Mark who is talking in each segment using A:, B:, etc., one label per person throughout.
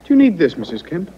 A: Do you need this, Mrs. Kemp?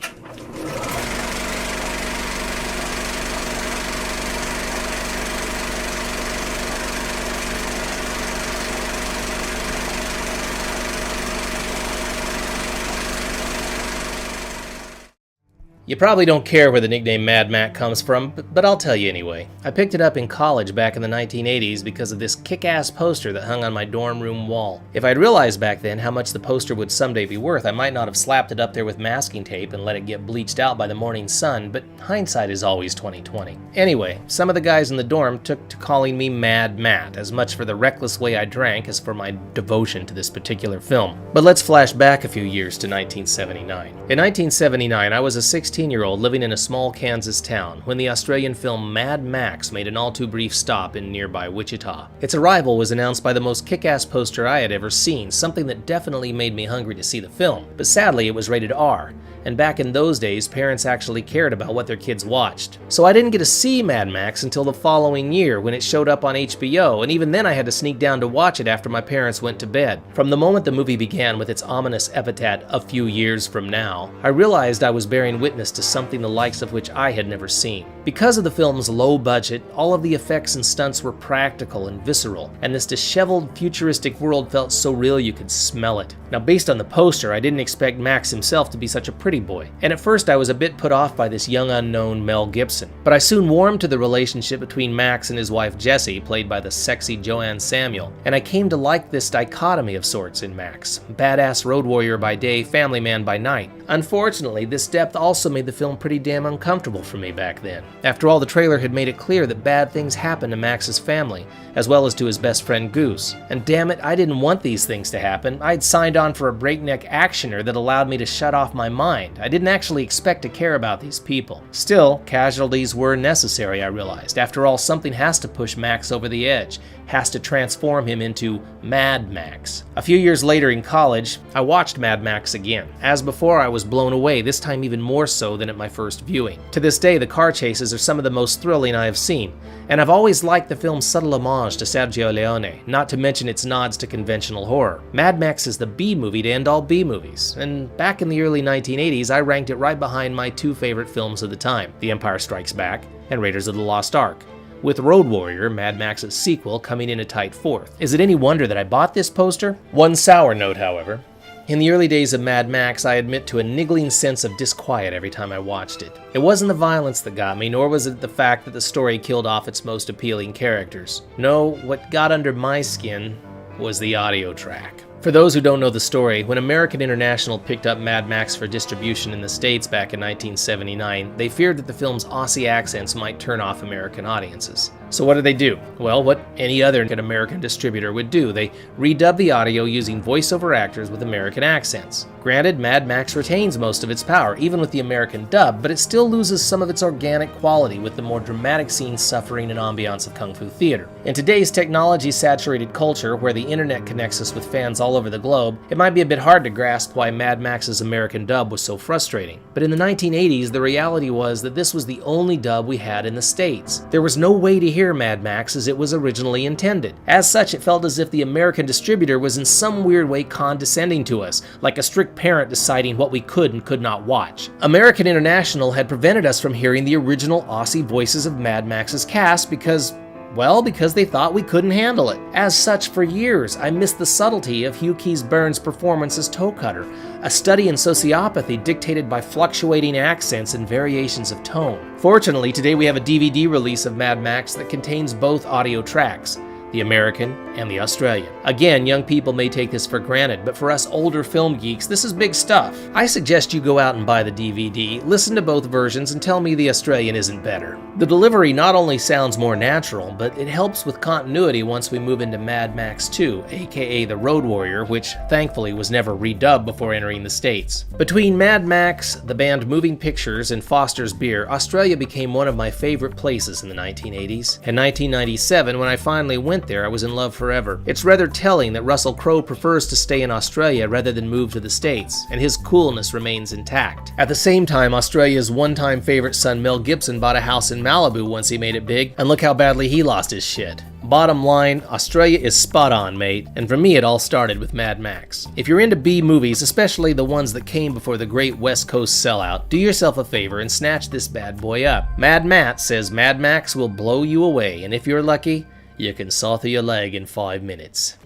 B: You probably don't care where the nickname Mad Mac comes from, but I'll tell you anyway. I picked it up in college back in the 1980s because of this kick-ass poster that hung on my dorm room wall. If I'd realized back then how much the poster would someday be worth, I might not have slapped it up there with masking tape and let it get bleached out by the morning sun, but hindsight is always 20/20. Anyway, some of the guys in the dorm took to calling me Mad Matt, as much for the reckless way I drank as for my devotion to this particular film. But let's flash back a few years to 1979. In 1979, I was a 16-year-old living in a small Kansas town when the Australian film Mad Max made an all-too-brief stop in nearby Wichita. Its arrival was announced by the most kick-ass poster I had ever seen, something that definitely made me hungry to see the film. But sadly, it was rated R, and back in those days, parents actually cared about what their kids watched. So I didn't get to see Mad Max until the following year when it showed up on HBO, and even then I had to sneak down to watch it after my parents went to bed. From the moment the movie began with its ominous epithet, "A few years from now," I realized I was bearing witness to something the likes of which I had never seen. Because of the film's low budget, all of the effects and stunts were practical and visceral, and this disheveled, futuristic world felt so real you could smell it. Now, based on the poster, I didn't expect Max himself to be such a pretty boy, and at first I was a bit put off by this young unknown Mel Gibson. But I soon warmed to the relationship between Max and his wife Jessie, played by the sexy Joanne Samuel, and I came to like this dichotomy of sorts in Max. Badass road warrior by day, family man by night. Unfortunately, this depth also made the film pretty damn uncomfortable for me back then. After all, the trailer had made it clear that bad things happened to Max's family, as well as to his best friend Goose. And damn it, I didn't want these things to happen. I'd signed on for a breakneck actioner that allowed me to shut off my mind. I didn't actually expect to care about these people. Still, casualties were necessary, I realized. After all, something has to push Max over the edge, has to transform him into Mad Max. A few years later in college, I watched Mad Max again. As before, I was blown away, this time even more so than at my first viewing. To this day, the car chases are some of the most thrilling I have seen, and I've always liked the film's subtle homage to Sergio Leone, not to mention its nods to conventional horror. Mad Max is the B-movie to end all B-movies, and back in the early 1980s, I ranked it right behind my two favorite films of the time, The Empire Strikes Back and Raiders of the Lost Ark, with Road Warrior, Mad Max's sequel, coming in a tight fourth. Is it any wonder that I bought this poster? One sour note, however. In the early days of Mad Max, I admit to a niggling sense of disquiet every time I watched it. It wasn't the violence that got me, nor was it the fact that the story killed off its most appealing characters. No, what got under my skin was the audio track. For those who don't know the story, when American International picked up Mad Max for distribution in the States back in 1979, they feared that the film's Aussie accents might turn off American audiences. So what did they do? Well, what any other American distributor would do. They redubbed the audio using voiceover actors with American accents. Granted, Mad Max retains most of its power, even with the American dub, but it still loses some of its organic quality with the more dramatic scenes suffering an ambiance of kung fu theater. In today's technology-saturated culture, where the internet connects us with fans all over the globe, it might be a bit hard to grasp why Mad Max's American dub was so frustrating. But in the 1980s, the reality was that this was the only dub we had in the States. There was no way to hear Mad Max as it was originally intended. As such, it felt as if the American distributor was in some weird way condescending to us, like a strict parent deciding what we could and could not watch. American International had prevented us from hearing the original Aussie voices of Mad Max's cast because they thought we couldn't handle it. As such, for years, I missed the subtlety of Keays-Byrne's performance as Toe Cutter, a study in sociopathy dictated by fluctuating accents and variations of tone. Fortunately, today we have a DVD release of Mad Max that contains both audio tracks, the American and the Australian. Again, young people may take this for granted, but for us older film geeks, this is big stuff. I suggest you go out and buy the DVD, listen to both versions, and tell me the Australian isn't better. The delivery not only sounds more natural, but it helps with continuity once we move into Mad Max 2, aka The Road Warrior, which thankfully was never redubbed before entering the States. Between Mad Max, the band Moving Pictures, and Foster's Beer, Australia became one of my favorite places in the 1980s. In 1997, when I finally went there, I was in love forever. It's rather telling that Russell Crowe prefers to stay in Australia rather than move to the States, and his coolness remains intact. At the same time, Australia's one-time favorite son Mel Gibson bought a house in Malibu once he made it big, and look how badly he lost his shit. Bottom line, Australia is spot on, mate, and for me it all started with Mad Max. If you're into B movies, especially the ones that came before the great West Coast sellout, do yourself a favor and snatch this bad boy up. Mad Matt says Mad Max will blow you away, and if you're lucky, you can saw through your leg in 5 minutes.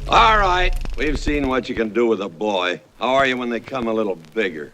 A: All right, we've seen what you can do with a boy. How are you when they come a little bigger?